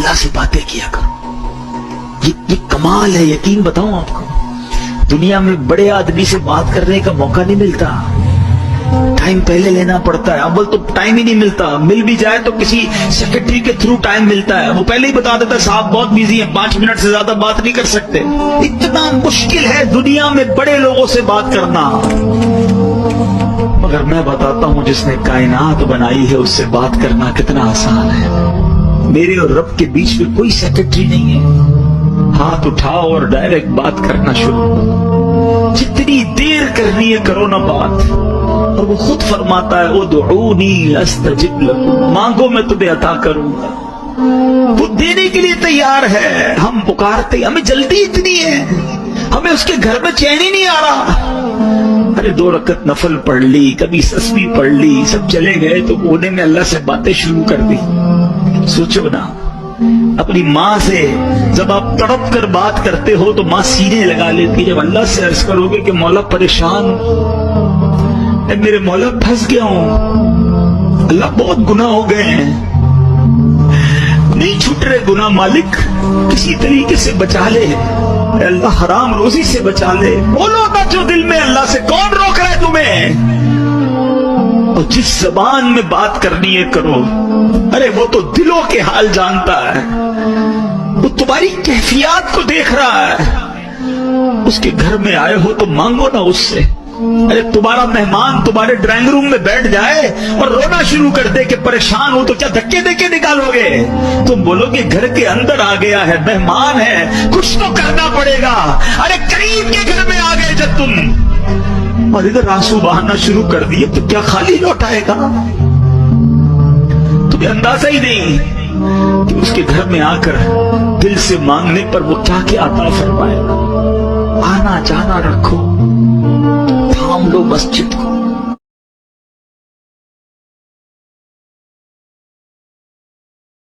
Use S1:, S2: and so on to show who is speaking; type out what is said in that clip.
S1: اللہ سے باتیں کیا کرو. یہ کمال ہے. یقین بتاؤں آپ کو, دنیا میں بڑے آدمی سے بات کرنے کا موقع نہیں ملتا. ٹائم پہلے لینا پڑتا ہے. اول تو ٹائم ہی نہیں ملتا. مل بھی جائے تو کسی سیکرٹری کے تھرو ٹائم ملتا ہے. وہ پہلے ہی بتا دیتا ہے صاحب بہت بیزی ہیں, 5 منٹ سے زیادہ بات نہیں کر سکتے. اتنا مشکل ہے دنیا میں بڑے لوگوں سے بات کرنا. مگر میں بتاتا ہوں جس نے کائنات بنائی ہے اس سے بات کرنا کتنا آسان ہے. میرے اور رب کے بیچ میں کوئی سیکرٹری نہیں ہے. ہاتھ اٹھاؤ اور ڈائریکٹ بات کرنا شروع کرو. جتنی دیر کرنی ہے کرو نا بات. اور وہ خود فرماتا ہے ادعونی استجب لکم, مانگو میں تمہیں عطا کروں گا. وہ دینے کے لیے تیار ہے. ہم پکارتے, ہمیں جلدی اتنی ہے, ہمیں اس کے گھر میں چین ہی نہیں آ رہا. ارے 2 رکعت نفل پڑھ لی, کبھی تسبیح پڑھ لی, سب چلے گئے تو کونے میں اللہ سے باتیں شروع کر دی. سوچو نا, اپنی ماں سے جب آپ تڑپ کر بات کرتے ہو تو ماں سینے لگا لیتی. جب اللہ سے عرض کرو گے کہ مولا پریشان, اے میرے مولا پھنس گیا ہوں, اللہ بہت گناہ ہو گئے ہیں, نہیں چھوٹ رہے گناہ, مالک کسی طریقے سے بچا لے, اے اللہ حرام روزی سے بچا لے. بولو نا جو دل میں اللہ سے, کون روک رہا ہے تمہیں؟ اور جس زبان میں بات کرنی ہے کرو. ارے وہ تو دلوں کے حال جانتا ہے, وہ تمہاری کیفیات کو دیکھ رہا ہے. اس کے گھر میں آئے ہو تو مانگو نا اس سے. ارے تمہارا مہمان تمہارے ڈرائنگ روم میں بیٹھ جائے اور رونا شروع کر دے کہ پریشان ہو, تو کیا دھکے دے کے نکالو گے؟ تم بولو کہ گھر کے اندر آ گیا ہے, مہمان ہے, کچھ تو کرنا پڑے گا. ارے قریب کے گھر میں آ گئے جب تم اور ادھر آنسو بہانا شروع کر دیے تو کیا خالی لوٹائے گا؟ تمہیں اندازہ ہی نہیں کہ اس کے گھر میں آ کر دل سے مانگنے پر وہ کیا کیا عطا فرمائے گا. آنا جانا رکھو, تھام لو مسجد